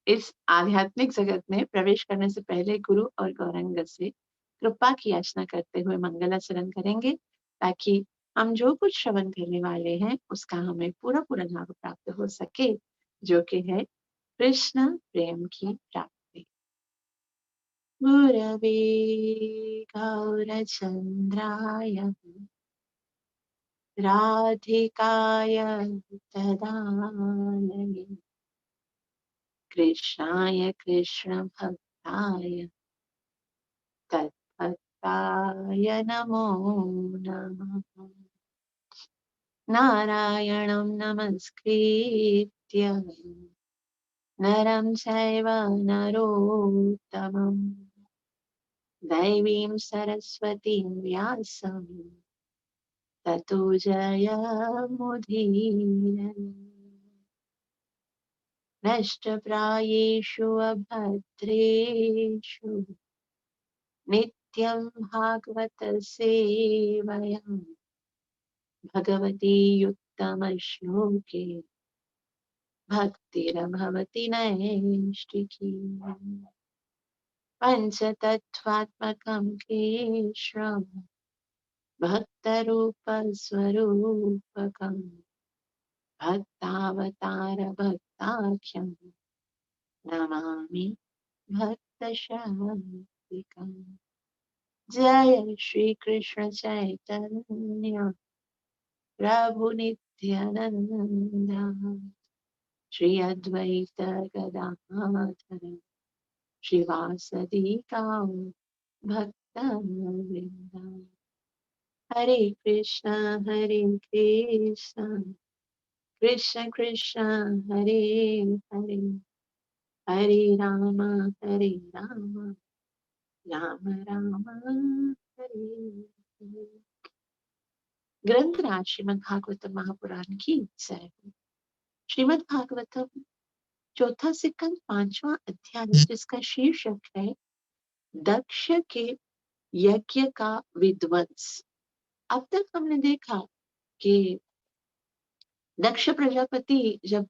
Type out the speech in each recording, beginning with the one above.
इस आध्यात्मिक जगत में प्रवेश करने से पहले गुरु और गौरांग से कृपा की याचना करते हुए मंगलाचरण करेंगे, ताकि हम जो कुछ श्रवण करने वाले हैं उसका हमें पूरा पूरा लाभ प्राप्त हो सके, जो कि है कृष्ण प्रेम की प्राप्ति। गुरवे गौरचंद्राय राधिकाय तदालये कृष्णाय कृष्ण भक्ताय तद्भक्ताय नमो नमः। नारायणं नमस्कृत्य नरं चैव नरोत्तमं दैवीं सरस्वतीं व्यासं ततो जयमुदीरये। नष्टप्रायेषु अभद्रेषु नित्यं भागवत सेवया भगवती उत्तमश्लोके भक्तिर्भवति नैष्टिकी। पञ्चतत्त्वात्मकं कृष्णं भक्तरूपस्वरूपकं भक्तावतार भक्ताख्यं नमामि भक्तशताधिकम्। जय श्री कृष्ण चैतन्य प्रभु नित्यानंद श्री अद्वैत गदाधर श्रीवासदि गौर भक्तवृंद। हरे कृष्ण कृष्ण कृष्ण हरे हरे, हरे राम राम राम हरे हरे। ग्रंथ श्रीमद् भागवतम महापुराण की जय। श्रीमद् भागवतम चौथा सिक्कंद 5वां अध्याय, जिसका शीर्षक है दक्ष के यज्ञ का विध्वंस। अब तक हमने देखा कि दक्ष प्रजापति जब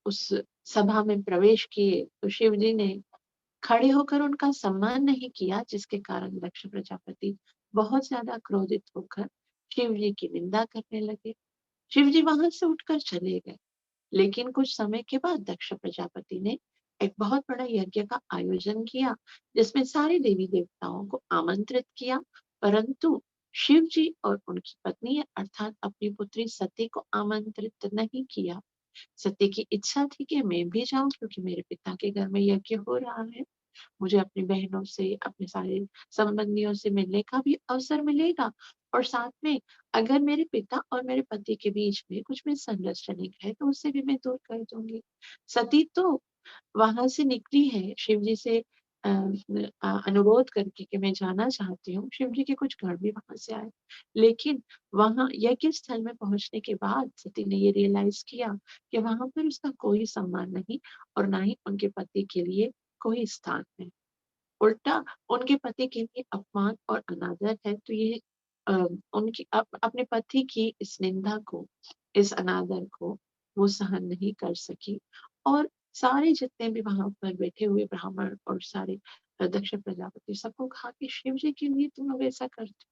उस सभा में प्रवेश किए तो शिव जी ने खड़े होकर उनका सम्मान नहीं किया, जिसके कारण दक्ष प्रजापति बहुत ज्यादा क्रोधित होकर शिव जी की निंदा करने लगे। शिव जी वहां से उठकर चले गए, लेकिन कुछ समय के बाद दक्ष प्रजापति ने एक बहुत बड़ा यज्ञ का आयोजन किया, जिसमें सारे देवी देवताओं को आमंत्रित किया, परंतु शिव जी और उनकी पत्नी अर्थात अपनी पुत्री सती को आमंत्रित नहीं किया। सती की इच्छा थी कि मैं भी जाऊं, क्योंकि मेरे पिता के घर में यज्ञ हो रहा है, मुझे अपनी बहनों से अपने सारे संबंधियों से मिलने का भी अवसर मिलेगा, और साथ में अगर मेरे पिता और मेरे पति के बीच में कुछ मिसअंडरस्टैंडिंग है तो उसे भी मैं दूर कर दूंगी। सती तो वहां से निकली है शिव जी से अनुरोध करके कि मैं जाना चाहती हूँ। शिव जी के कुछ गण भी वहां से आए, लेकिन वहां यज्ञ स्थल में पहुंचने के बाद सती ने ये रियलाइज किया कि वहां पर उसका कोई सम्मान नहीं और ना ही उनके पति के लिए कोई स्थान है। उल्टा उनके पति के लिए अपमान और अनादर है। तो ये अ, उनकी अपने पति की इस निंदा को, इस अनादर को वो सहन नहीं कर सकी, और सारे जितने भी वहां पर बैठे हुए ब्राह्मण और सारे दक्ष प्रजापति सबको कहा कि शिव जी के लिए तुम लोग ऐसा करते हो।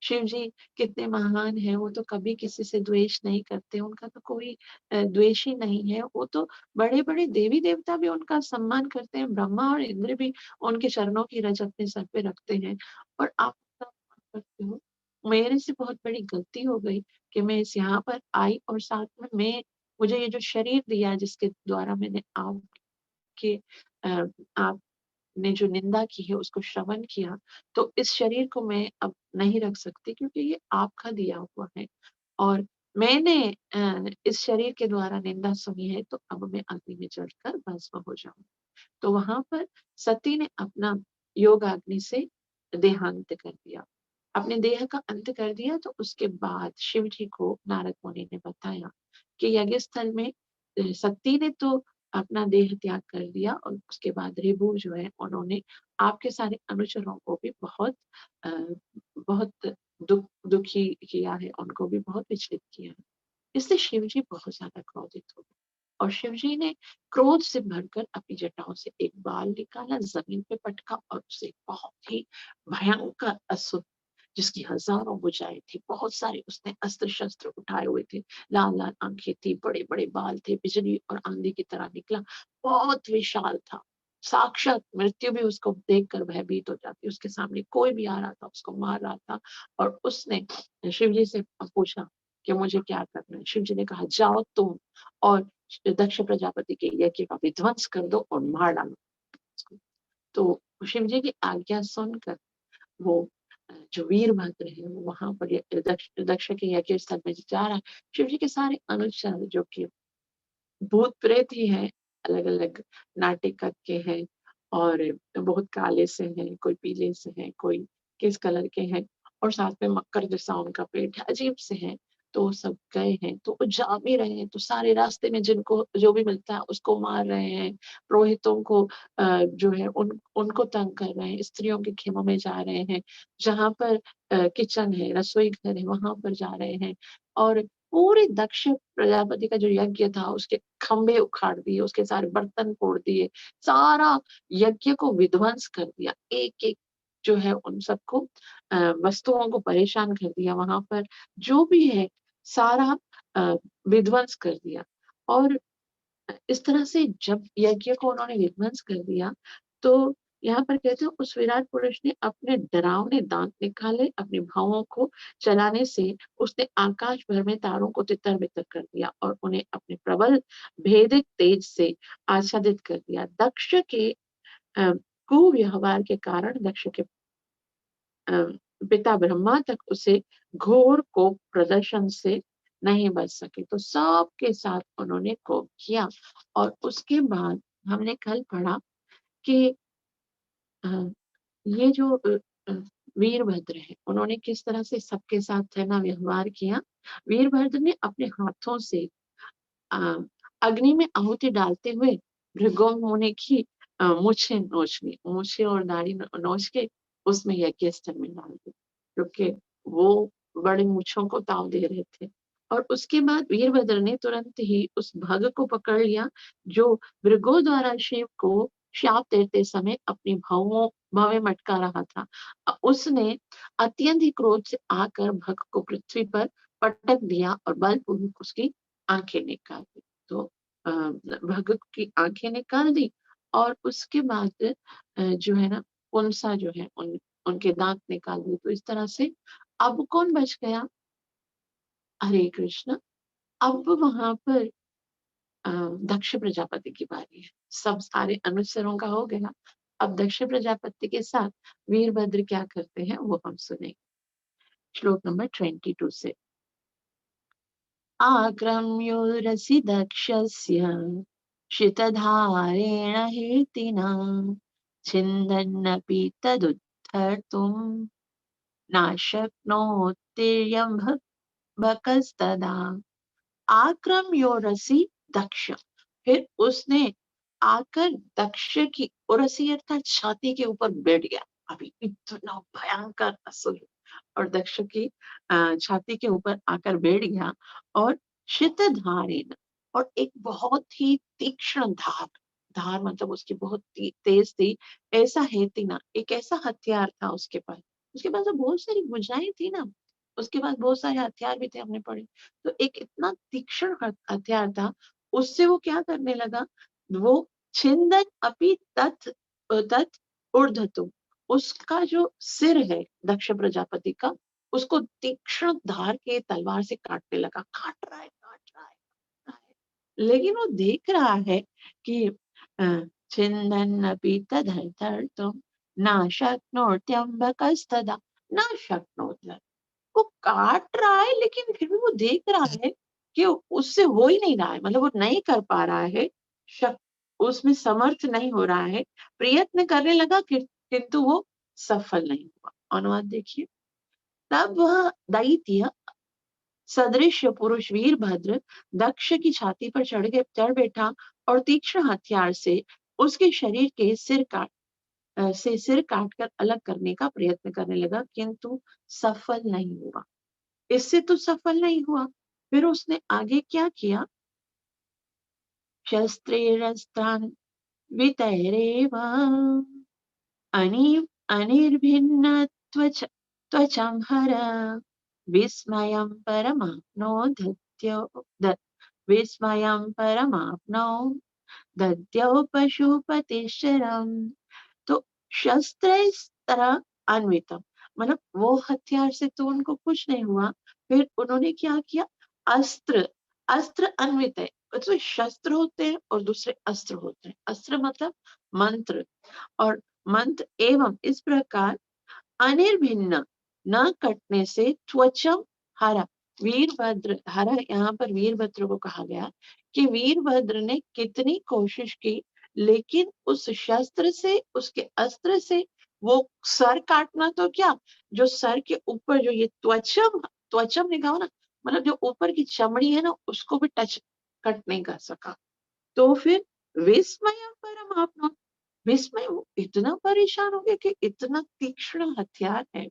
शिव जी कितने महान हैं, वो तो कभी किसी से द्वेष नहीं करते, उनका तो कोई द्वेष ही नहीं है। वो तो बड़े बड़े देवी देवता भी उनका सम्मान करते हैं, ब्रह्मा और इंद्र भी उनके चरणों की रज अपने सर पे रखते हैं, और आप सब करते हो। मेरे से बहुत बड़ी गलती हो गई कि मैं इस यहाँ पर आई, और साथ में मुझे ये जो शरीर दिया जिसके द्वारा मैंने आपके आपने जो निंदा की है उसको श्रवण किया, तो इस शरीर को मैं अब नहीं रख सकती, क्योंकि ये आपका दिया हुआ है, और मैंने इस शरीर के द्वारा निंदा सुनी है, तो अब मैं अग्नि में जलकर भस्म हो जाऊं। तो वहां पर सती ने अपना योग अग्नि से देहांत कर दिया, अपने देह का अंत कर दिया। तो उसके बाद शिव जी को नारद मुनि ने बताया कि यज्ञ स्थल में सती ने तो अपना देह त्याग कर दिया, और उसके बाद ऋभु जो है उन्होंने आपके सारे अनुचरों को भी अ, बहुत दुखी किया है, उनको भी बहुत विचलित किया है। इससे शिव जी बहुत ज्यादा क्रोधित हो गए। और शिव जी ने क्रोध से भरकर अपनी जटाओं से एक बाल निकाला, जमीन पे पटका और उसे बहुत ही भयंकर असुर जिसकी हजारों भुजाएं थी, बहुत सारे उसने अस्त्र शस्त्र उठाए हुए थे, लाल लाल आंखें थी, बड़े बड़े बाल थे, बिजली और आंधी की तरह निकला, बहुत विशाल था। साक्षात मृत्यु भी उसको देखकर भयभीत हो जाती, उसके सामने कोई भी आ रहा था उसको मार रहा था। और उसने शिव जी से पूछा कि मुझे क्या करना है। शिव जी ने कहा जाओ तुम और दक्ष प्रजापति के यज्ञ का विध्वंस कर दो और मार डालो उसको। तो शिव जी की आज्ञा सुनकर वो जो वीरभद्र है वो वहां पर दक्ष के यज्ञ स्थल में जा रहा है। शिव जी के सारे अनुचर जो कि भूत प्रेत ही हैं, अलग अलग नाटिका के हैं और बहुत काले से हैं, कोई पीले से हैं, कोई किस कलर के हैं और साथ में मकर जैसा उनका पेट है, अजीब से हैं। तो वो सब गए हैं तो वो जा भी रहे हैं तो सारे रास्ते में जिनको जो भी मिलता है उसको मार रहे हैं, पुरोहितों को जो है उनको तंग कर रहे हैं, स्त्रियों के खेमों में जा रहे हैं, जहाँ पर किचन है, रसोई घर है वहां पर जा रहे हैं और पूरे दक्ष प्रजापति का जो यज्ञ था उसके खंभे उखाड़ दिए, उसके सारे बर्तन फोड़ दिए, सारा यज्ञ को विध्वंस कर दिया, एक एक जो है उन सबको वस्तुओं को परेशान कर दिया, वहां पर जो भी है सारा अ, विध्वंस कर दिया। और इस तरह से जब यज्ञ को उन्होंने विध्वंस कर दिया तो यहाँ पर कहते हैं उस विराट पुरुष ने अपने डरावने दांत निकाले, अपने भावों को चलाने से उसने आकाश भर में तारों को तितर बितर कर दिया और उन्हें अपने प्रबल भेदिक तेज से आच्छादित कर दिया। दक्ष के अ, कुव्यवहार के कारण दक्ष के अ, पिता ब्रह्मा तक उसे घोर कोप प्रदर्शन से नहीं बच सके, तो सबके साथ उन्होंने कोप किया। और उसके बाद हमने कल पढ़ा कि अ, ये जो अ, वीरभद्र है उन्होंने किस तरह से सबके साथ है ना व्यवहार किया। वीरभद्र ने अपने हाथों से अ, अग्नि में आहुति डालते हुए भृगु की मूछें नोच ली, मूछें और दाढ़ी नोच के उसमें यज्ञ स्थल में डाल दी, क्योंकि वो बड़े मूछों को ताव दे रहे थे। और उसके बाद वीरभद्र ने तुरंत ही उस भग को पकड़ लिया जो भृगु द्वारा शिव को शाप देते समय अपनी भावों भावे मटका रहा था। उसने अत्यंत ही क्रोध से आकर भग को पृथ्वी पर पटक दिया और बलपूर्वक उसकी आंखें निकाल दी। तो भगत की आंखें निकाल दी और उसके बाद जो है ना पुंसा जो है उनके दांत निकाल दिए। तो इस तरह से अब कौन बच गया? हरे कृष्ण। अब वहां पर अ, दक्ष प्रजापति की बारी है। सब सारे अनुचरों का हो गया। अब दक्ष प्रजापति के साथ वीरभद्र क्या करते हैं वो हम सुनेंगे श्लोक नंबर 22 से। आक्रम्योरसि दक्षस्य श्रितधारेण कीर्तिना छिन्दन्नपि तदुद्धर्तुं नाशक्नोत्ययं भकस्तदा। आक्रम्योरसि दक्ष, फिर उसने आकर दक्ष की उरसी अर्थात छाती के ऊपर बैठ गया। अभी इतना भयंकर असुर और दक्ष की छाती के ऊपर आकर बैठ गया और शितधारेण, और एक बहुत ही तीक्ष्ण धार, धार मतलब उसकी बहुत तेज थी, ऐसा है तीना, एक ऐसा हथियार था उसके पास तो बहुत सारी भुजाएं थी ना, उसके पास बहुत सारे हथियार भी थे हमने पढ़े। तो एक इतना तीक्ष्ण हथियार था, उससे वो क्या करने लगा, वो छिंदन अपि तत् तत् ऊर्ध्वतु, उसका जो सिर है दक्ष प्रजापति का, उसको तीक्ष्ण धार के तलवार से काटने लगा, काट रहा है काट रहा है काट रहा है। लेकिन वो देख रहा है कि छिन्दन्नपि तदर्थर्तुं न शक्नोत्यम्बकस्तदा, न शक्नोति, वो काट रहा है लेकिन फिर भी वो देख रहा है कि उससे हो ही नहीं रहा है, मतलब वो नहीं कर पा रहा है, शक उसमें समर्थ नहीं हो रहा है, प्रयत्न करने लगा किंतु वो सफल नहीं हुआ। अनुवाद देखिए। तब वह दैत्य सदृश पुरुष वीरभद्र दक्ष की छाती पर चढ़ बैठा और तीक्ष्ण हथियार से उसके शरीर के सिर काटकर अलग करने का प्रयत्न करने लगा, किंतु सफल नहीं हुआ। इससे तो सफल नहीं हुआ, फिर उसने आगे क्या किया, शस्त्रेरस्त्रान्वितैरेव अनिर्भिन्नत्वच त्वचं हर विस्मयं परमाप्नोदत्यो विस्मयं परमाप्नो दद्यौ पशुपतिशरम। तो शस्त्र अन्वितम, मतलब वो हथियार से तो उनको कुछ नहीं हुआ, फिर उन्होंने क्या किया, अस्त्र, अस्त्र अन्वित है, तो शस्त्र होते हैं और दूसरे अस्त्र होते हैं। अस्त्र मतलब मंत्र, और मंत्र एवं इस प्रकार अनिर्भिन्न, न कटने से, त्वचम हरा, वीरभद्र, हरा यहाँ पर वीरभद्र को कहा गया कि वीरभद्र ने कितनी कोशिश की, लेकिन उस शस्त्र से, उसके अस्त्र से वो सर काटना तो क्या, जो सर के ऊपर जो ये त्वचम, त्वचम ने कहा ना, मतलब जो ऊपर की चमड़ी है ना, उसको भी टच कट नहीं कर सका। तो फिर विस्मय परम आपनो, विस्मय, वो इतना परेशान हो गया कि इतना तीक्ष्ण हथियार है,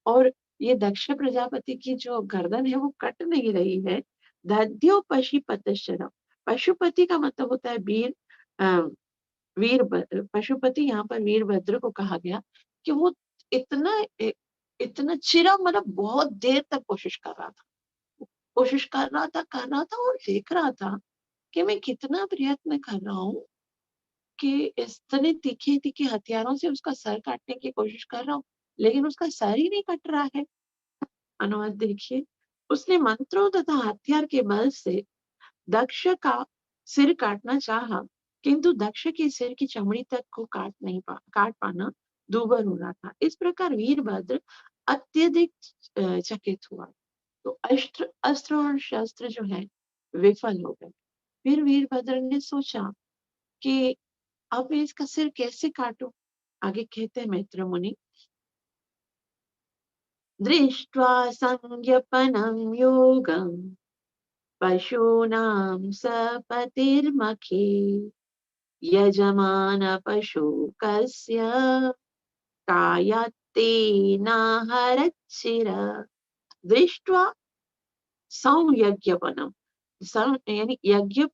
और ये दक्ष प्रजापति की जो गर्दन है वो कट नहीं रही है। दध्यो पशुपतिशरम, पशुपति का मतलब होता है वीर, वीर पशुपति, यहाँ पर वीरभद्र को कहा गया कि वो इतना इतना चिरा, मतलब बहुत देर तक कोशिश कर रहा था, कोशिश कर रहा था और देख रहा था कि मैं कितना प्रयत्न कर रहा हूँ कि इतने तीखे तीखे हथियारों से उसका सर काटने की कोशिश कर रहा हूँ, लेकिन उसका सर ही नहीं कट रहा है। अनुवाद देखिए, उसने मंत्रों तथा हथियार के बल से दक्ष का सिर काटना चाहा, किंतु दक्ष के सिर की चमड़ी तक को काट पाना दूभर हो रहा था। इस प्रकार वीरभद्र अत्यधिक चकित हुआ। तो अस्त्र अस्त्र और शस्त्र जो है विफल हो गए। फिर वीरभद्र ने सोचा कि अब मैं इसका सिर कैसे काटूं। आगे कहते हैं मैत्र मुनि, दृष्ट्वा संज्ञपनं योगं पशूनां सपतिर्मखे यजमान पशु कस्य कायत्तेनाहरच्छिर। दृष्ट्वा संयज्ञपनम, यानी यज्ञ,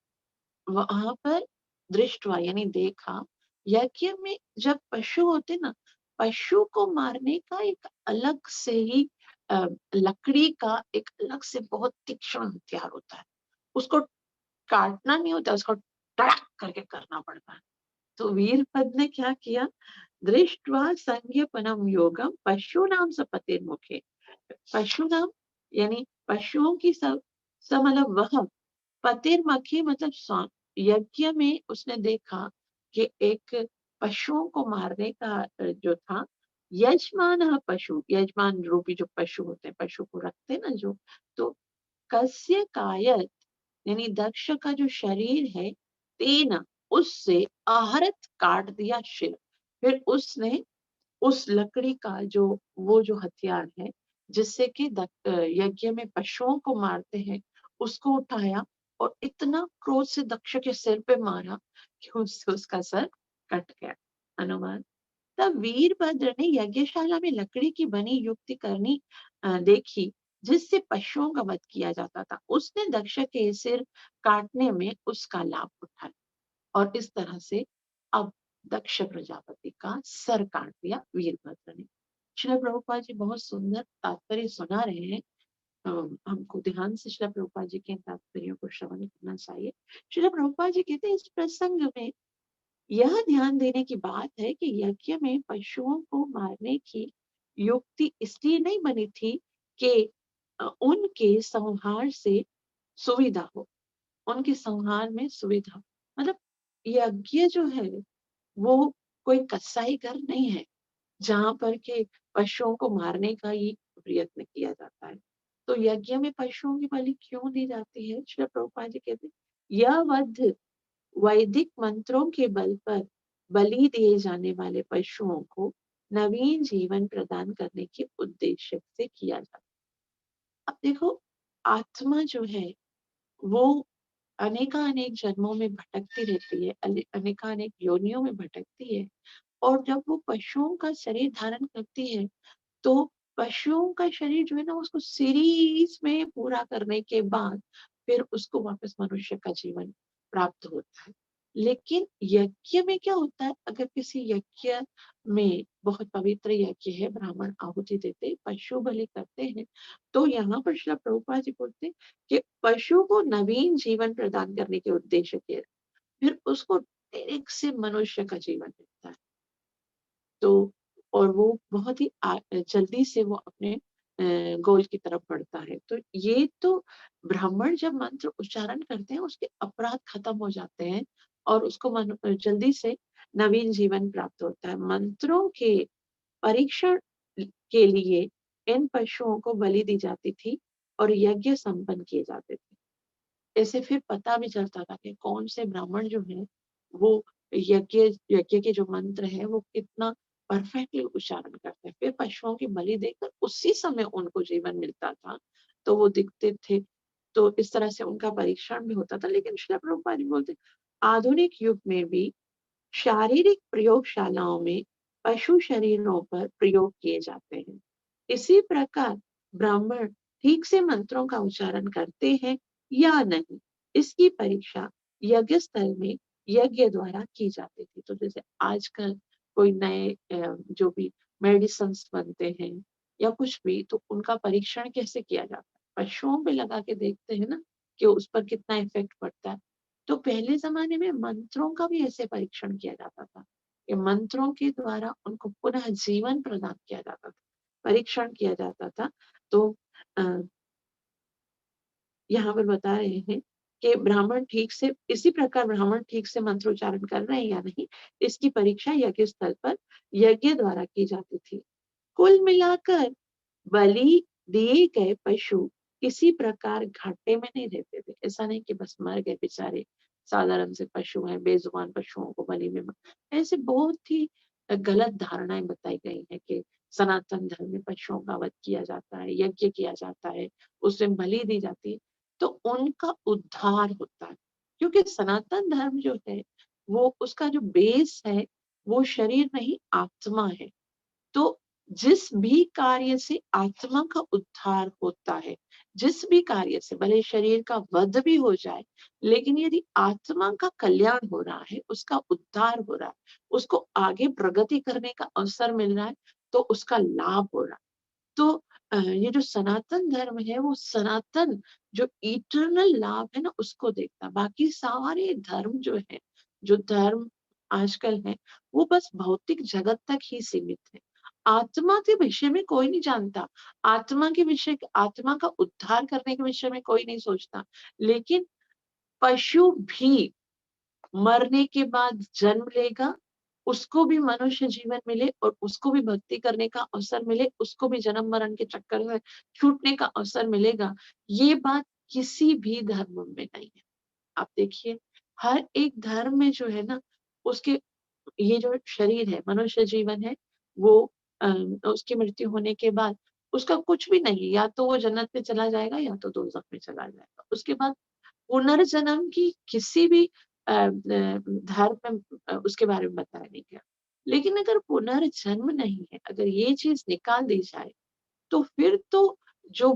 वहां पर दृष्टवा यानी देखा, यज्ञ में जब पशु होते ना, पशु को मारने का एक अलग से ही लकड़ी का एक अलग से बहुत तीक्ष्ण हथियार होता है, उसको काटना नहीं होता, उसको टड़क करके करना पड़ता है। तो वीरपद ने क्या किया, दृष्टवा संज्ञपनम योगम पशु नाम सपतिर्मुखे, पशु नाम यानी पशुओं की सब मतलब वह पतिर्मखी, मतलब यज्ञ में उसने देखा कि एक पशुओं को मारने का जो था, यजमान पशु, यजमान रूपी जो पशु होते हैं, पशु को रखते हैं ना जो, तो कस्य कायत, यानी दक्ष का जो शरीर है, तेना, उससे आहरत, काट दिया शिर। फिर उसने उस लकड़ी का जो, वो जो हथियार है जिससे कि यज्ञ में पशुओं को मारते हैं, उसको उठाया और इतना क्रोध से दक्ष के सिर पे मारा कि उससे उसका सर कट गया। अनुमान, तब वीरभद्र ने यज्ञशाला में लकड़ी की बनी युक्ति करनी देखी, जिससे पशुओं का वध किया जाता था। उसने दक्ष के सिर काटने में उसका लाभ उठाया, और इस तरह से अब दक्ष प्रजापति का सर काट दिया वीरभद्र ने। श्रील प्रभुपाद जी बहुत सुंदर तात्पर्य सुना रहे हैं। हमको ध्यान से श्रील प्रभुपाद जी के तात्पर्यों को श्रवण करना चाहिए। श्रील प्रभुपाद जी कहते हैं, इस प्रसंग में यह ध्यान देने की बात है कि यज्ञ में पशुओं को मारने की युक्ति इसलिए नहीं बनी थी कि उनके संहार से सुविधा हो, उनके संहार में सुविधा, मतलब यज्ञ जो है वो कोई कसाई घर नहीं है जहां पर के पशुओं को मारने का ही प्रयत्न किया जाता है। तो यज्ञ में पशुओं की बलि क्यों दी जाती है? श्री प्रभुपाद जी कहते हैं, यह वध वैदिक मंत्रों के बल पर बलि दिए जाने वाले पशुओं को नवीन जीवन प्रदान करने के उद्देश्य से किया जाता है। अब देखो, आत्मा जो है वो अनेकानेक जन्मों में भटकती रहती है, अनेकानेक योनियों में भटकती है, और जब वो पशुओं का शरीर धारण करती है, तो पशुओं का शरीर जो है ना, उसको सीरीज में पूरा करने के बाद फिर उसको वापस मनुष्य का जीवन प्राप्त होता है। लेकिन यज्ञ में क्या होता है, अगर किसी यज्ञ में बहुत पवित्र यज्ञ है, ब्राह्मण आहुति देते, पशु बलि करते हैं, तो यहाँ पर श्रील प्रभुपाद जी बोलते हैं कि पशु को नवीन जीवन प्रदान करने के उद्देश्य के फिर उसको डायरेक्ट से मनुष्य का जीवन मिलता है। तो और वो बहुत ही जल्दी से वो अपने गोल की तरफ बढ़ता है। तो ये तो ब्राह्मण जब मंत्र उच्चारण करते हैं उसके अपराध खत्म हो जाते हैं और उसको जल्दी से नवीन जीवन प्राप्त होता है। मंत्रों के परीक्षण के लिए इन पशुओं को बलि दी जाती थी और यज्ञ संपन्न किए जाते थे। ऐसे फिर पता भी चलता था कि कौन से ब्राह्मण जो हैं वो यज्ञ यज्ञ के जो मंत्र हैं वो कितना परफेक्टली उच्चारण करते हैं। फिर पशुओं की बलि देकर उसी समय उनको जीवन मिलता था, तो वो दिखते थे। तो इस तरह से उनका परीक्षण भी होता था। लेकिन श्रील प्रभुपाद जी बोलते आधुनिक युग में भी शारीरिक प्रयोगशालाओं में पशु शरीरों पर प्रयोग किए जाते हैं। इसी प्रकार ब्राह्मण ठीक से मंत्रों का उच्चारण करते हैं या नहीं, इसकी परीक्षा यज्ञ स्थल में यज्ञ द्वारा की जाती थी। तो जैसे आजकल कोई नए जो भी मेडिसिन बनते हैं या कुछ भी, तो उनका परीक्षण कैसे किया जाता है, पशुओं पे लगा के देखते हैं ना कि उस पर कितना इफेक्ट पड़ता है। तो पहले ज़माने में मंत्रों का भी ऐसे परीक्षण किया जाता था, कि मंत्रों के द्वारा उनको पुनः जीवन प्रदान किया जाता था, परीक्षण किया जाता था। तो अ, यहाँ पर बता रहे हैं कि ब्राह्मण ठीक से इसी प्रकार ब्राह्मण ठीक से मंत्रोच्चारण कर रहे हैं या नहीं, इसकी परीक्षा यज्ञ स्थल पर यज्ञ द्वारा की जाती थी। कुल मिलाकर बलि दिए गए पशु किसी प्रकार घाटे में नहीं रहते थे। ऐसा नहीं कि बस मर गए बेचारे, साधारण से पशु हैं, बेजुबान पशुओं को बलि में ऐसे बहुत ही गलत धारणाएं बताई गई हैं कि सनातन धर्म में पशुओं का वध किया जाता है, यज्ञ किया जाता है, उसमें बलि दी जाती है, तो उनका उद्धार होता है। क्योंकि सनातन धर्म जो है, वो उसका जो बेस है, वो शरीर नहीं आत्मा है। तो जिस भी कार्य से आत्मा का उद्धार होता है, जिस भी कार्य से भले शरीर का वध भी हो जाए, लेकिन यदि आत्मा का कल्याण हो रहा है, उसका उद्धार हो रहा है, उसको आगे प्रगति करने का अवसर मिल रहा है, तो उसका लाभ हो रहा है। तो ये जो सनातन धर्म है, वो सनातन जो इटर्नल लाभ है ना, उसको देखता है। बाकी सारे धर्म जो है, जो धर्म आजकल है, वो बस भौतिक जगत तक ही सीमित है। आत्मा के विषय में कोई नहीं जानता। आत्मा का उद्धार करने के विषय में कोई नहीं सोचता। लेकिन पशु भी मरने के बाद जन्म लेगा, उसको भी मनुष्य जीवन मिले और उसको भी भक्ति करने का अवसर मिले, उसको भी जन्म मरण के चक्कर में छूटने का अवसर मिलेगा। ये बात किसी भी धर्म में नहीं है। आप देखिए, हर एक धर्म में जो है ना, उसके ये जो शरीर है, मनुष्य जीवन है, वो उसकी मृत्यु होने के बाद उसका कुछ भी नहीं है, या तो वो जन्नत में चला जाएगा या तो दोज़ख में चला जाएगा। उसके बाद पुनर्जन्म की किसी भी धर्म में उसके बारे में बताया नहीं गया। लेकिन अगर पुनर्जन्म नहीं है, अगर ये चीज़ निकाल दी जाए, तो फिर तो जो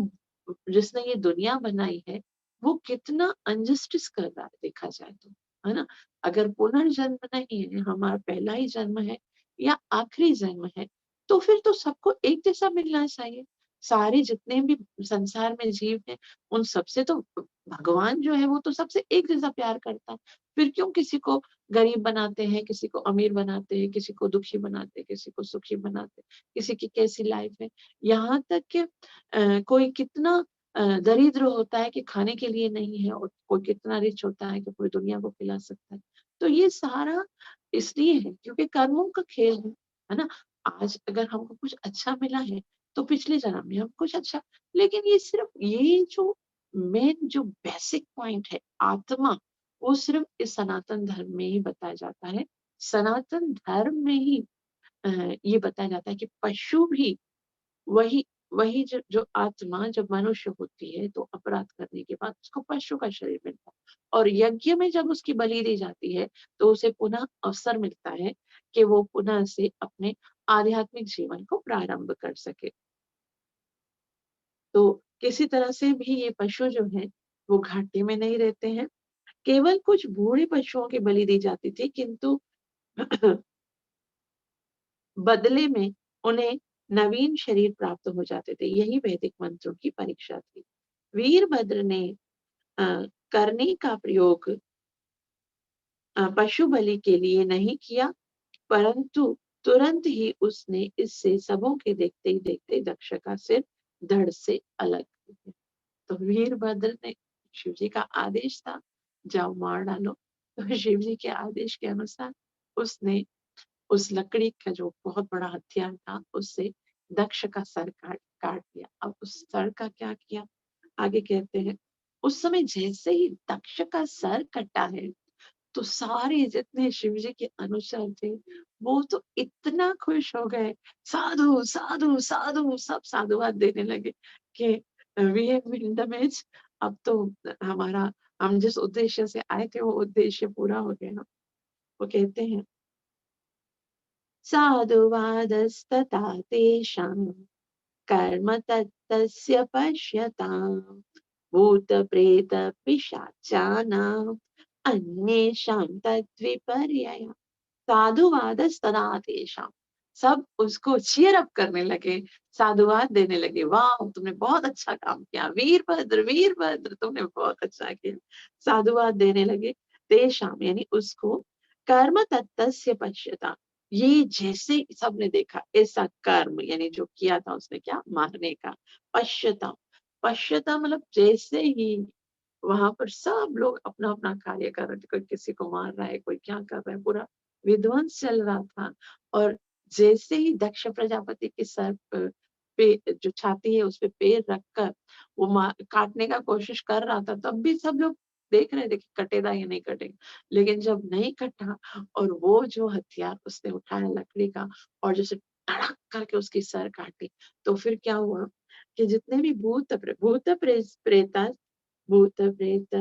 जिसने ये दुनिया बनाई है, वो कितना अनजस्टिस कर रहा है देखा जाए तो, है ना? अगर पुनर्जन्म नहीं है, हमारा पहला ही जन्म है या आखिरी जन्म है, तो फिर तो सबको एक जैसा मिलना चाहिए। सारे जितने भी संसार में जीव हैं, उन सबसे तो भगवान जो है वो तो सबसे एक जैसा प्यार करता है। फिर क्यों किसी को गरीब बनाते हैं, किसी को अमीर बनाते हैं, किसी को दुखी बनाते हैं, किसी को सुखी बनाते हैं, किसी की कैसी लाइफ है। यहाँ तक कि कोई कितना दरिद्र होता है कि खाने के लिए नहीं है और कोई कितना रिच होता है कि पूरी दुनिया को खिला सकता है। तो ये सारा इसलिए है क्योंकि कर्मों का खेल है ना? आज अगर हमको कुछ अच्छा मिला है, तो पिछले जन्म में हम कुछ अच्छा, लेकिन ये सिर्फ ये जो मेन जो बेसिक पॉइंट है, आत्मा, वो सिर्फ इस सनातन धर्म में ही बताया जाता है। सनातन धर्म में ही ये बताया जाता है कि पशु भी वही वही जो जो आत्मा जब मनुष्य होती है, तो अपराध करने के बाद उसको पशु का शरीर मिलता है और यज्ञ में जब उसकी बलि दी जाती है, तो उसे पुनः अवसर मिलता है कि वो पुनः से अपने आध्यात्मिक जीवन को प्रारंभ कर सके। तो किसी तरह से भी ये पशु जो हैं, वो घाटे में नहीं रहते हैं। केवल कुछ बूढ़े पशुओं की बलि दी जाती थी, किंतु बदले में उन्हें नवीन शरीर प्राप्त हो जाते थे। यही वैदिक मंत्रों की परीक्षा थी। वीरभद्र ने अ, करनी का प्रयोग पशु बलि के लिए नहीं किया, परंतु तुरंत ही उसने इससे सबों के देखते ही देखते दक्ष का सिर धड़ से अलग कर दिया। तो वीरभद्र ने, शिव जी का आदेश था, जाओ मार डालो। तो शिव जी के आदेश के अनुसार उसने उस लकड़ी का जो बहुत बड़ा हथियार था, उससे दक्ष का सर काट काट दिया। अब उस सर का क्या किया, आगे कहते हैं, उस समय जैसे ही दक्ष का सर कटा है, तो सारे जितने शिव जी के अनुचर थे, वो तो इतना खुश हो गए, साधु साधु साधु, सब साधुवाद देने लगे कि we have win the match. अब तो हमारा, हम जिस उद्देश्य से आए थे वो उद्देश्य पूरा हो गया। वो कहते हैं, साधुवादस्तथा तेषां कर्म तत्तस्य पश्यताम् भूतप्रेतपिशाचानाम् अन्येषां तद्विपर्ययः। साधुवादस्तदा तेषां, सब उसको चीयर अप करने लगे, साधुवाद देने लगे। वाह, तुमने बहुत अच्छा काम किया, वीरभद्र वीरभद्र, तुमने बहुत अच्छा किया। साधुवाद देने लगे। तेषां यानी उसको, कर्म तत्तस्य पश्यता, ये जैसे सबने देखा ऐसा कर्म यानी जो किया था उसने, क्या, मारने का। पश्यता, पश्यता मतलब जैसे ही वहां पर सब लोग अपना अपना कार्य कर रहे थे, कोई किसी को मार रहा है, कोई क्या कर रहा है, पूरा विध्वंस चल रहा था। और जैसे ही दक्ष प्रजापति के सर पे जो छाती है उस पे पैर रखकर वो काटने का कोशिश कर रहा था, तब भी सब लोग देख रहे थे कि कटेगा या नहीं कटेगा। लेकिन जब नहीं कटा और वो जो हथियार उसने उठाया लकड़ी का और जैसे धड़क करके उसकी सर काटी, तो फिर क्या हुआ कि जितने भी प्रेता, भूत प्रेत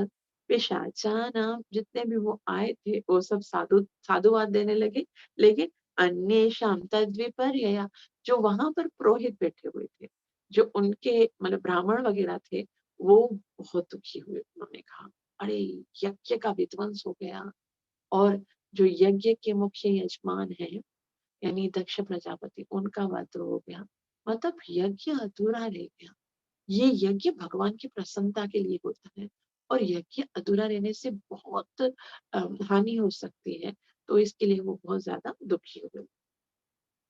पिशाचानाम, जितने भी वो आए थे वो सब साधुवाद देने लगे। लेकिन अन्येषां तद्विपर्यया, जो वहां पर पुरोहित बैठे हुए थे, जो उनके मतलब ब्राह्मण वगैरह थे, वो बहुत दुखी हुए। उन्होंने कहा, अरे, यज्ञ का विध्वंस हो गया, और जो यज्ञ के मुख्य यजमान हैं यानी दक्ष प्रजापति, उनका वध हो गया, मतलब यज्ञ अधूरा रह गया। ये यज्ञ भगवान की प्रसन्नता के लिए होता है, और यज्ञ अधूरा रहने से बहुत हानि हो सकती है। तो इसके लिए वो बहुत ज्यादा दुखी हुए।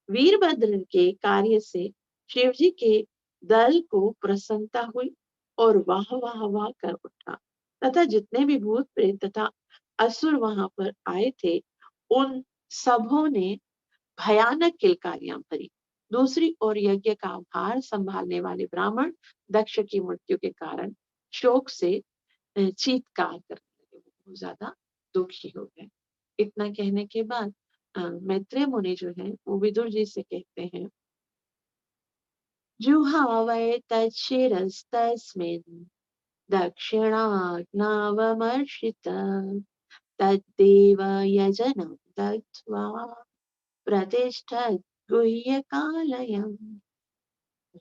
वीरभद्र के कार्य से शिव जी के दल को प्रसन्नता हुई और वाह वाह वाह कर उठा, तथा जितने भी भूत प्रेत तथा असुर वहां पर आए थे, उन सबों ने भयानक किलकारियां भरी। दूसरी ओर यज्ञ का भार संभालने वाले ब्राह्मण दक्ष की मृत्यु के कारण शोक से चीत्कार करने लगे, वो बहुत ज्यादा दुखी हो गए। इतना कहने के बाद मैत्रेय मुनि जो है वो विदुर जी से कहते हैं, जुहावै तच्छिरस्तस्मिन् दक्षिणाग्नावमर्षित तद्देव यजनं दत्त्वा प्रतिष्ठत् गुह्यकालयम्।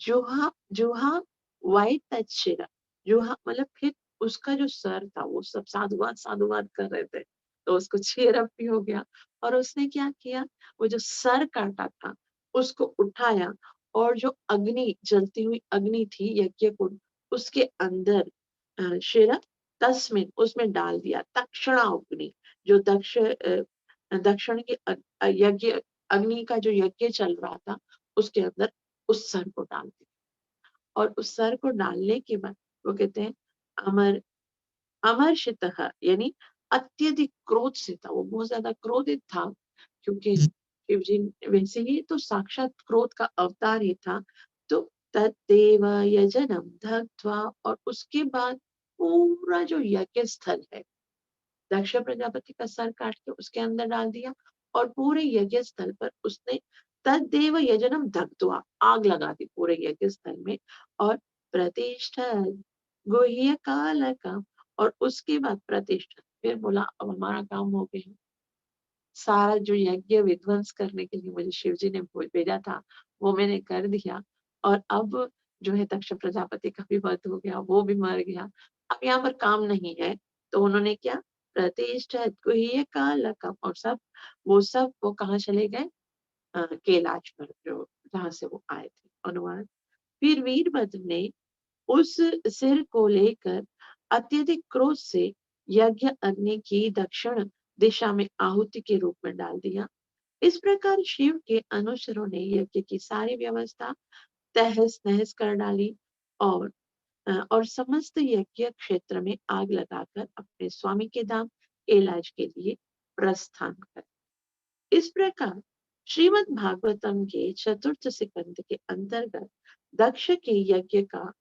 जुहा जुहा वाई तच्छिरा, जुहा मतलब फिर उसका जो सर था, वो सब साधुवाद साधुवाद कर रहे थे, तो उसको चीयर अप भी हो गया। और उसने क्या किया, वो जो सर काटा था उसको उठाया, और जो अग्नि, जलती हुई अग्नि थी यज्ञ कुंड, उसके अंदर शिरा तस्मिन, उसमें डाल दिया। तक्षणा अग्नि, जो दक्षिण की यज्ञ अग्नि का जो यज्ञ चल रहा था उसके अंदर उस सर को डाल दिया। और उस सर को डालने के बाद वो कहते हैं, अमर अमर्षितः यानी अत्यधिक क्रोध से था, वो बहुत ज्यादा क्रोधित था, क्योंकि शिव जी वैसे ही तो साक्षात क्रोध का अवतार ही था। तो तत्देव यजनम दग्ध्वा, और उसके बाद पूरा जो यज्ञ स्थल है, दक्ष प्रजापति का सर काट के उसके अंदर डाल दिया, और पूरे यज्ञ स्थल पर उसने तद्देव यजनम दग्ध्वा, आग लगा दी पूरे यज्ञ स्थल में। और प्रतिष्ठा गुह्य कालकम, और उसके बाद प्रतिष्ठा, फिर बोला अब हमारा काम हो गया, सारा जो यज्ञ विध्वंस करने के लिए मुझे शिव जी ने भेजा था वो मैंने कर दिया। और अब जो है दक्ष प्रजापति का भी वध हो गया, वो भी मर गया, अब यहाँ पर काम नहीं है। तो उन्होंने क्या, प्रतिष्ठित गुह्यकालकम, और वो कहाँ चले गए? कैलाश पर, जो जहाँ से वो आए थे। अनुवाद: फिर वीरभद्र ने उस सिर को लेकर अत्यधिक क्रोध से यज्ञ अग्नि की दक्षिण दिशा में आहुति के रूप में डाल दिया। इस प्रकार शिव के अनुचरों ने यज्ञ की सारी व्यवस्था तहस नहस कर डाली, और समस्त यज्ञ क्षेत्र में आग लगाकर अपने स्वामी के धाम कैलाश के लिए प्रस्थान कर। इस प्रकार श्रीमद् भागवतम के चतुर्थ स्कंद के अंतर्गत दक्ष के यज्ञ का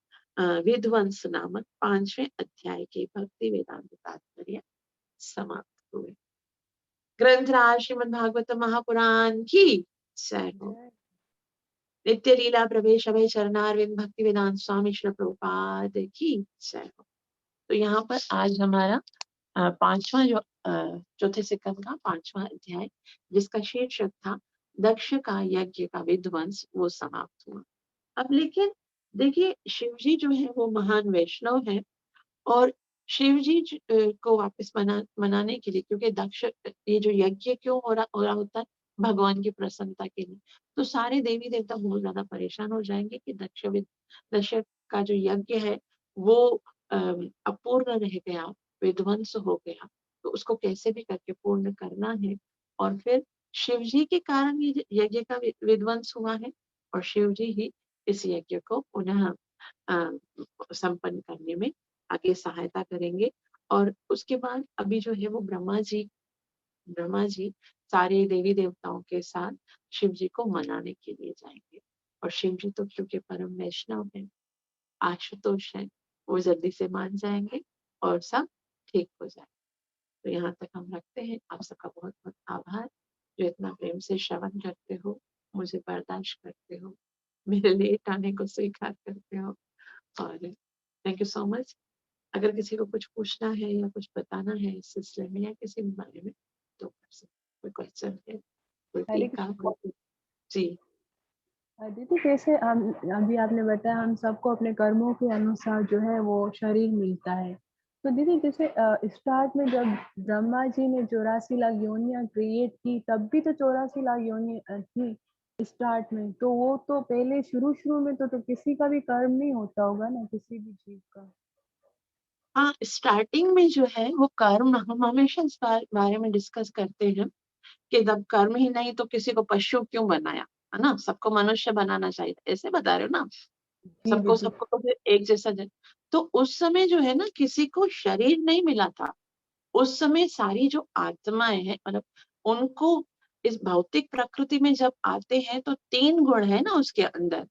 विध्वंस नामक 5वें अध्याय के भक्ति वेदांत तात्पर्य समाप्त हुए। ग्रंथराज श्रीमद् भागवत महापुराण की जय हो। नित्य लीला प्रवेश अभय चरणारविंद भक्ति वेदांत स्वामी श्री प्रभुपाद की जय हो। तो यहाँ पर आज हमारा पांचवा जो चौथे स्कंद का 5वां अध्याय, जिसका शीर्षक था दक्ष का यज्ञ का विध्वंस, वो समाप्त हुआ। अब लेकिन देखिए, शिव जी जो है वो महान वैष्णव है, और शिव जी को वापस मनाने के लिए, क्योंकि दक्ष ये जो यज्ञ क्यों हो रहा होता है, भगवान की प्रसन्नता के लिए, तो सारे देवी देवता बहुत ज्यादा परेशान हो जाएंगे कि दक्ष का जो यज्ञ है वो अपूर्ण रह गया, विध्वंस हो गया, तो उसको कैसे भी करके पूर्ण करना है। और फिर शिव जी के कारण ये यज्ञ का विध्वंस हुआ है, और शिव जी ही इस यज्ञ को पुनः संपन्न करने में आगे सहायता करेंगे। और उसके बाद अभी जो है वो ब्रह्मा जी सारे देवी देवताओं के साथ शिव जी को मनाने के लिए जाएंगे। और शिव जी तो क्योंकि परम वैष्णव है, आशुतोष है, वो जल्दी से मान जाएंगे और सब ठीक हो जाए। तो यहाँ तक हम रखते हैं। आप सबका बहुत बहुत आभार, जो इतना प्रेम से श्रवण करते हो, मुझे बर्दाश्त करते हो, मेरे लेट आने को स्वीकार करते हो, और थैंक यू सो मच। अगर किसी को कुछ पूछना है या कुछ बताना है इस सिलसिले में या किसी भी बारे में, तो कर सकते। कोई क्वेश्चन है, कोई हरे टीका, कृष्ण। कोई जी। दीदी, जैसे हम अभी आपने बताया हम सबको अपने कर्मों के अनुसार जो है वो शरीर मिलता है। तो दीदी, जैसे स्टार्ट में जब ब्रह्मा जी ने 84 लाख योनियां क्रिएट की, तब भी तो 84 लाख योनियां थी स्टार्ट में। तो वो तो पहले शुरू शुरू में तो किसी का भी कर्म नहीं होता होगा ना, किसी भी जीव का। हाँ, स्टार्टिंग में जो है वो कर्म, हम हमेशा इस बारे में डिस्कस करते हैं कि जब कर्म ही नहीं तो किसी को पशु क्यों बनाया, है ना, सबको मनुष्य बनाना चाहिए, ऐसे बता रहे हो ना। जी सबको दीदी। सबको तो फिर एक जैसा तो उस समय जो है ना, किसी को शरीर नहीं मिला था। उस समय सारी जो आत्माएं हैं, मतलब उनको इस भौतिक प्रकृति में जब आते हैं तो 3 गुण है ना उसके अंदर।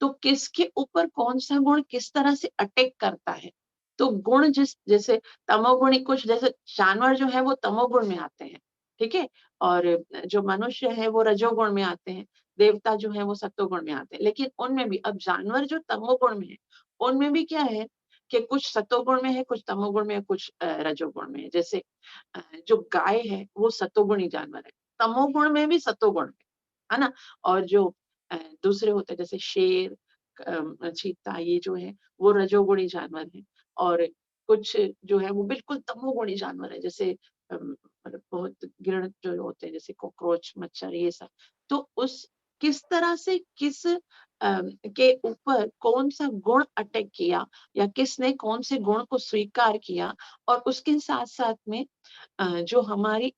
तो किसके ऊपर कौन सा गुण किस तरह से अटैक करता है, तो गुण जैसे तमोगुणी, कुछ जैसे जानवर जो है वो तमोगुण में आते हैं, ठीक है, और जो मनुष्य है वो रजोगुण में आते हैं, देवता जो है वो सत्वगुण में आते हैं। लेकिन उनमें भी अब जानवर जो तमोगुण में है, उनमें भी क्या है कि कुछ सत्वगुण में है, कुछ तमोगुण में है, कुछ रजोगुण में है। जैसे जो गाय है वो सत्वगुणी जानवर है, तमोगुण में भी सत्वगुण में, है ना। और जो अ, दूसरे होते हैं जैसे शेर, चीता, ये जो है वो रजोगुणी जानवर है। और कुछ जो है वो बिल्कुल तमोगुणी जानवर है, जैसे मतलब बहुत गिरण जो होते हैं, जैसे कॉकरोच, मच्छर, ये सब। तो उस किस तरह से किस के ऊपर कौन सा गुण अटैक किया, या किसने कौन से गुण को स्वीकार किया, और उसके साथ साथ में जो हमारी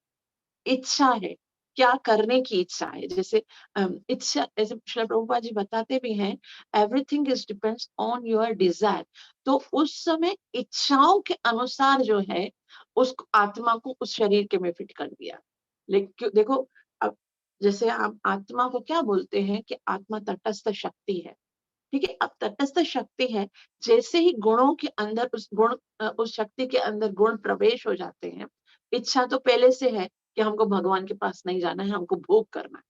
इच्छा है, क्या करने की इच्छा है, जैसे इच्छा, जैसे श्रील प्रभुपाद जी बताते भी हैं, everything is depends on your desire. तो उस समय इच्छाओं के अनुसार जो है उस आत्मा को उस शरीर के में फिट कर दिया। लेकिन देखो, अब जैसे हम आत्मा को क्या बोलते हैं कि आत्मा तटस्थ शक्ति है, ठीक है। अब तटस्थ शक्ति है, जैसे ही गुणों के अंदर उस शक्ति के अंदर गुण प्रवेश हो जाते हैं। इच्छा तो पहले से है कि हमको भगवान के पास नहीं जाना है, हमको भोग करना है,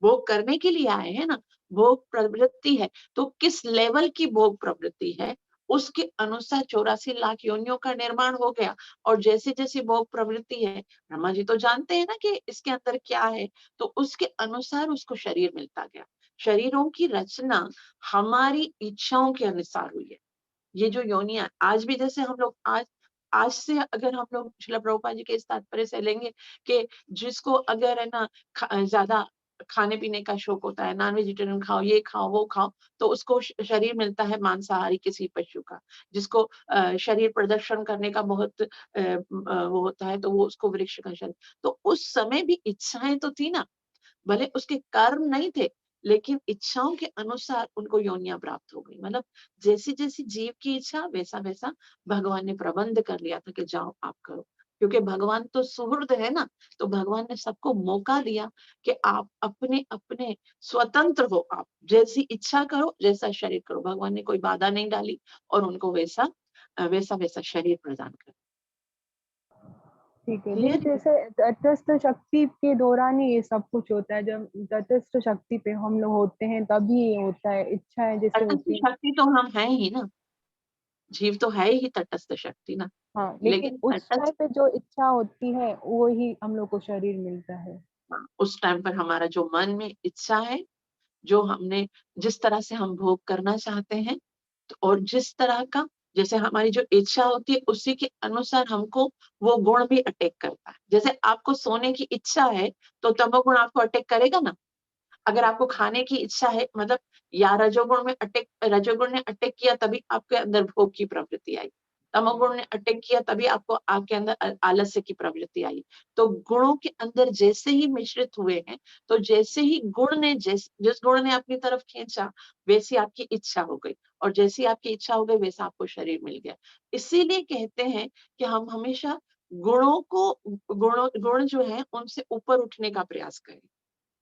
भोग करने के लिए आए हैं ना, भोग प्रवृत्ति है। तो किस लेवल की भोग प्रवृत्ति है, उसके अनुसार 84 लाख योनियों का निर्माण हो गया। और जैसे जैसे भोग प्रवृत्ति है, ब्रह्मा जी तो जानते हैं ना कि इसके अंदर क्या है, तो उसके अनुसार उसको शरीर मिलता गया। शरीरों की रचना हमारी इच्छाओं के अनुसार हुई है। ये जो योनियां आज भी, जैसे हम लोग आज आज से अगर हम लोग श्रील प्रभुपाद जी के इस तात्पर्य से लेंगे कि जिसको अगर है ना ज़्यादा खाने-पीने का शौक होता है, नॉन वेजिटेरियन खाओ, ये खाओ, वो खाओ, तो उसको शरीर मिलता है मांसाहारी किसी पशु का। जिसको शरीर प्रदर्शन करने का बहुत वो होता है, तो वो उसको वृक्ष का शरीर। तो उस समय भी इच्छाएँ तो थी ना, भले उसके कर्म नहीं थे, लेकिन इच्छाओं के अनुसार उनको योनियाँ प्राप्त हो गई। मतलब जैसी-जैसी जीव की इच्छा वैसा-वैसा भगवान ने प्रबंध कर लिया था कि जाओ आप करो। क्योंकि भगवान तो सुहृद है ना, तो भगवान ने सबको मौका दिया कि आप अपने-अपने स्वतंत्र हो आप। जैसी इच्छा करो, जैसा शरीर करो। भगवान ने कोई बाधा नहीं डाली और उनको वैसा-वैसा शरीर प्रदान कर ठीक है। देखिए क्लियर है? जैसे तटस्थ शक्ति के दौरान ही ये सब कुछ होता है, जब तटस्थ शक्ति पे हम लोग होते हैं तभी ये होता है, इच्छाएँ जैसे तटस्थ होती हैं। शक्ति तो हम हैं ही ना, जीव तो है ही तटस्थ शक्ति ना। हाँ, लेकिन लेकिन उस टाइम तटस्थ पे जो इच्छा होती है, वो ही हम लोग को शरीर मिलता है। उस टाइम पर हमारा जो मन में इच्छा है, जो हमने जिस तरह से हम भोग करना चाहते हैं तो और जिस तरह का जैसे हमारी जो इच्छा होती है उसी के अनुसार हमको वो गुण भी अटैक करता है। जैसे आपको सोने की इच्छा है, तो तमोगुण आपको अटैक करेगा ना? अगर आपको खाने की इच्छा है मतलब या रजोगुण ने अटैक किया तभी आपके अंदर भोग की प्रवृत्ति आई। तमोगुण ने अटैक किया तभी आपको आपके अंदर आलस्य की प्रवृत्ति आई। तो गुणों के अंदर जैसे ही मिश्रित हुए हैं, तो जैसे ही गुण ने जिस गुण ने अपनी तरफ खींचा, वैसी आपकी इच्छा हो गई और जैसी आपकी इच्छा हो गई वैसा आपको शरीर मिल गया। इसीलिए कहते हैं कि हम हमेशा गुण जो हैं उनसे ऊपर उठने का प्रयास करें।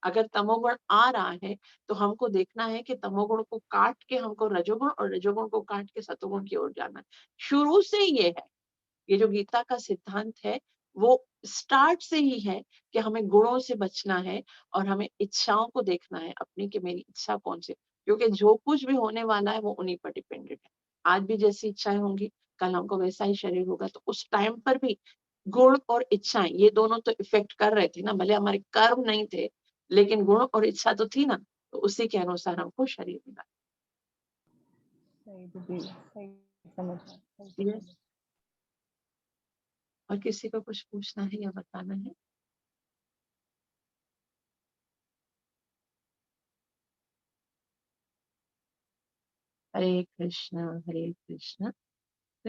अगर तमोगुण आ रहा है, तो हमको देखना है कि तमोगुण को काट के हमको रजोगुण और रजोगुण को काट के सतोगुण की ओर जाना है। शुरू से ये है, ये जो गीता का सिद्धांत है, वो स्टार्ट से ही है कि हमें गुणों से बचना है और हमें इच्छाओं को देखना है अपनी कि मेरी इच्छा कौन-सी क्योंकि जो कुछ भी होने वाला है, वो उन्हीं पर डिपेंडेंट है। आज भी जैसी इच्छाएँ होंगी, कल हमको वैसा ही शरीर होगा, तो उस टाइम पर भी गुण और इच्छाएँ ये दोनों तो इफ़ेक्ट कर रहे थे ना, भले हमारे कर्म नहीं थे, लेकिन गुण और इच्छा तो थी ना, तो उसी के अनुसार हमको शरीर मिला। सही जी, सही समझ सही ये समझ। और किसी को कुछ पूछना है या बताना है? हरे कृष्णा, हरे कृष्णा।